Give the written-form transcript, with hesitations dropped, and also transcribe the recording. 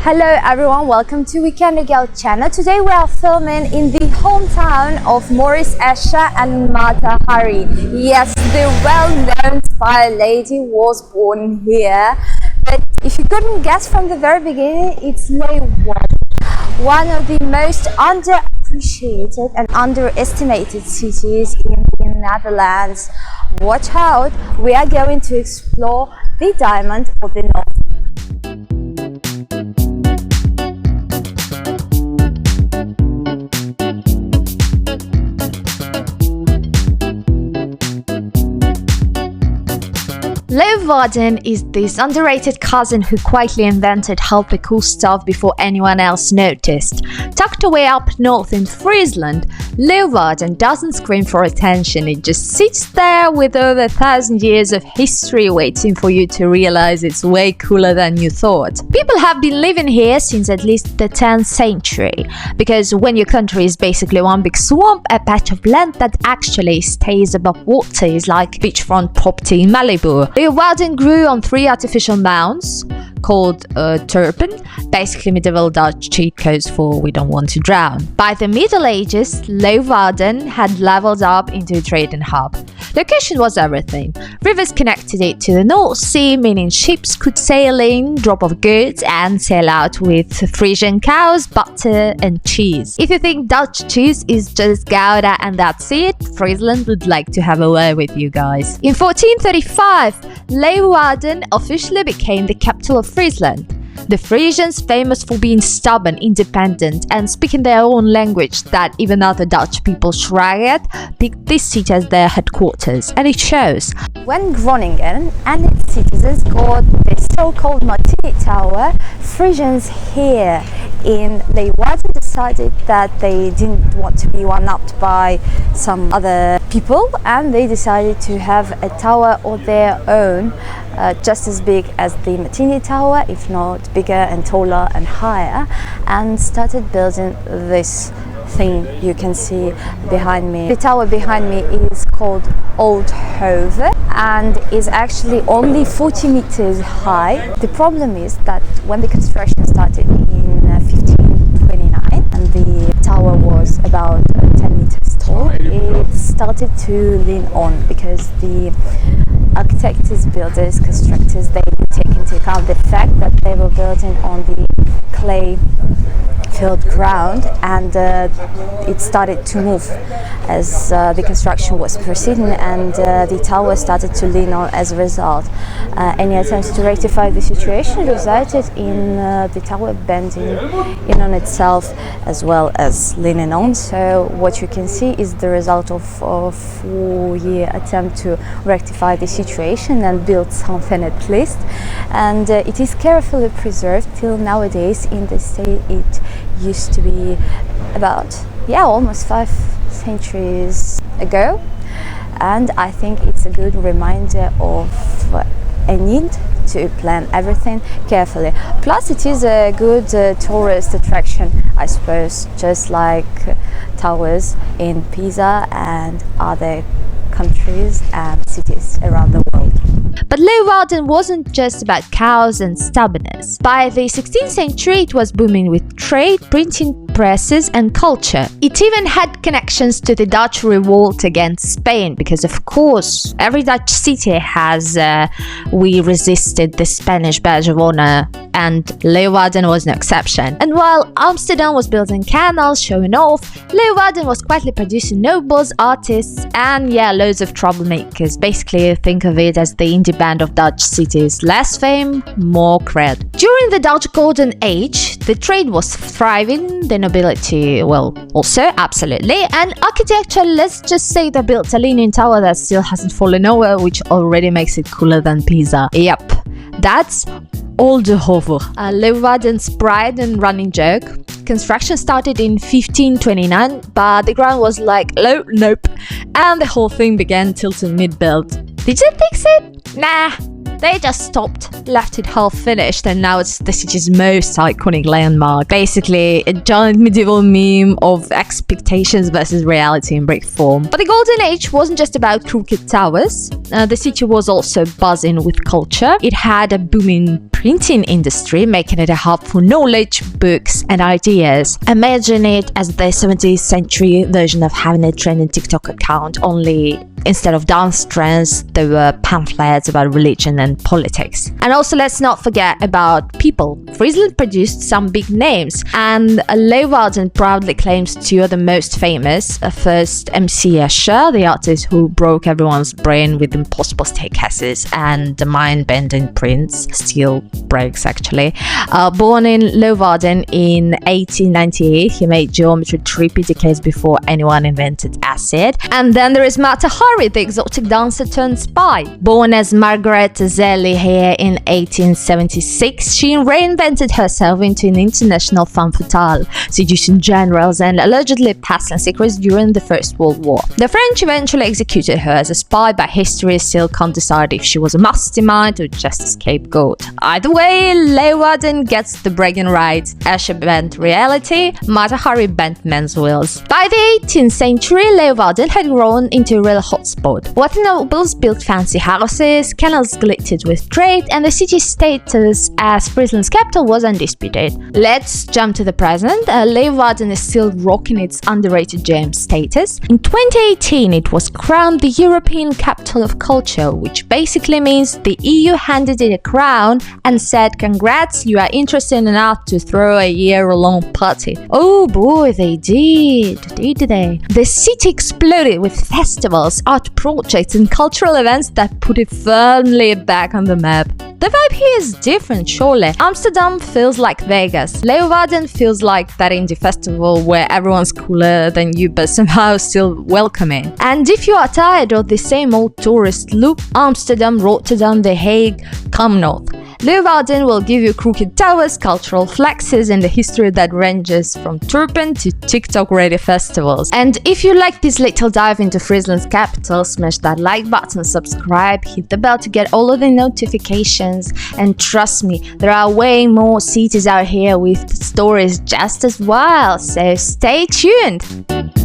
Hello everyone, welcome to Weekendr channel. Today we are filming in the hometown of Maurice Escher and Mata Hari. Yes, the well-known spy lady was born here. But if you couldn't guess from the very beginning, it's Leeuwarden, one of the most underappreciated and underestimated cities in the Netherlands. Watch out, we are going to explore the diamond of the north. Leeuwarden is this underrated cousin who quietly invented how to cool stuff before anyone else noticed. Tucked away up north in Friesland, Leeuwarden doesn't scream for attention, it just sits there with over 1,000 years of history waiting for you to realize it's way cooler than you thought. People have been living here since at least the 10th century, because when your country is basically one big swamp, a patch of land that actually stays above water is like beachfront property in Malibu. Leeuwarden grew on 3 artificial mounds called turpen, basically medieval Dutch cheat codes for we don't want to drown. By the Middle Ages, Leeuwarden had leveled up into a trading hub. Location was everything. Rivers connected it to the North Sea, meaning ships could sail in, drop off goods and sail out with Frisian cows, butter and cheese. If you think Dutch cheese is just Gouda and that's it, Friesland would like to have a word with you guys. In 1435, Leeuwarden officially became the capital of Friesland. The Frisians, famous for being stubborn, independent and speaking their own language that even other Dutch people shrug at, picked this city as their headquarters, and it shows. When Groningen and its citizens got the so-called Martini Tower, Frisians here in Leeuwarden decided that they didn't want to be one-upped by some other people, and they decided to have a tower of their own, just as big as the Martini Tower, if not bigger and taller and higher, and started building this thing you can see behind me. The tower behind me is called Oldehove and is actually only 40 meters high. The problem is that when the construction started in 1529 and the tower was about 10 meters tall, it started to lean on because the architects, builders, constructors, they take into account the fact that they were building on the clay filled ground, and it started to move as the construction was proceeding, and the tower started to lean on as a result. Any attempts to rectify the situation resulted in the tower bending in on itself as well as leaning on. So what you can see is the result of a 4-year attempt to rectify the situation and build something at least, and it is carefully preserved till nowadays in the state it used to be about almost 5 centuries ago, and I think it's a good reminder of a need to plan everything carefully. Plus it is a good tourist attraction, I suppose, just like towers in Pisa and other countries and cities around the world. But Leeuwarden wasn't just about cows and stubbornness. By the 16th century, it was booming with trade, printing presses and culture. It even had connections to the Dutch revolt against Spain, because of course every Dutch city has we resisted the Spanish badge of honor, and Leeuwarden was no exception. And while Amsterdam was building canals, showing off, Leeuwarden was quietly producing nobles, artists and loads of troublemakers. Basically think of it as the indie band of Dutch cities. Less fame, more cred. During the Dutch Golden Age, the trade was thriving, the nobility, well, also, absolutely, and architecture, let's just say they built a leaning tower that still hasn't fallen over, which already makes it cooler than Pisa. Yep, that's Oldehove, Leeuwarden's pride and running joke. Construction started in 1529, but the ground was like, nope, and the whole thing began tilting mid-build. Did you fix it? Nah, They just stopped, left it half finished, and now it's the city's most iconic landmark. Basically, a giant medieval meme of expectations versus reality in brick form. But the Golden Age wasn't just about crooked towers. The city was also buzzing with culture. It had a booming printing industry, making it a hub for knowledge, books, and ideas. Imagine it as the 17th century version of having a trending TikTok account, only instead of dance trends, there were pamphlets about religion and politics. And also, let's not forget about people. Friesland produced some big names, and Leeuwarden proudly claims two of the most famous. First, MC Escher, the artist who broke everyone's brain with impossible staircases and the mind-bending prints, steel breaks actually. Born in Leeuwarden in 1898, he made geometry 3 decades before anyone invented acid. And then there is Mata Hari, the exotic dancer turned spy. Born as Margaret Zelli here in 1876, she reinvented herself into an international femme fatale, seducing generals and allegedly passing secrets during the First World War. The French eventually executed her as a spy, but history still can't decide if she was a mastermind or just a scapegoat. Either way, Leeuwarden gets the bragging rights. Escher bent reality, Mata Hari bent men's wills. By the 18th century, Leeuwarden had grown into a real hotspot. Wealthy nobles built fancy houses, canals glittered with trade, and the city's status as Friesland's capital was undisputed. Let's jump to the present. Leeuwarden is still rocking its underrated gem status. In 2018, it was crowned the European Capital of Culture, which basically means the EU handed it a crown and said, "Congrats, you are interested enough to throw a year-long party." Oh boy, they did they? The city exploded with festivals, art projects, and cultural events that put it firmly back on the map. The vibe here is different, surely. Amsterdam feels like Vegas. Leeuwarden feels like that indie festival where everyone's cooler than you but somehow still welcoming. And if you are tired of the same old tourist loop, Amsterdam, Rotterdam, The Hague, come north. Leeuwarden will give you crooked towers, cultural flexes, and the history that ranges from turpin to TikTok-ready festivals. And if you like this little dive into Friesland's capital, smash that like button, subscribe, hit the bell to get all of the notifications, and trust me, there are way more cities out here with stories just as wild, so stay tuned!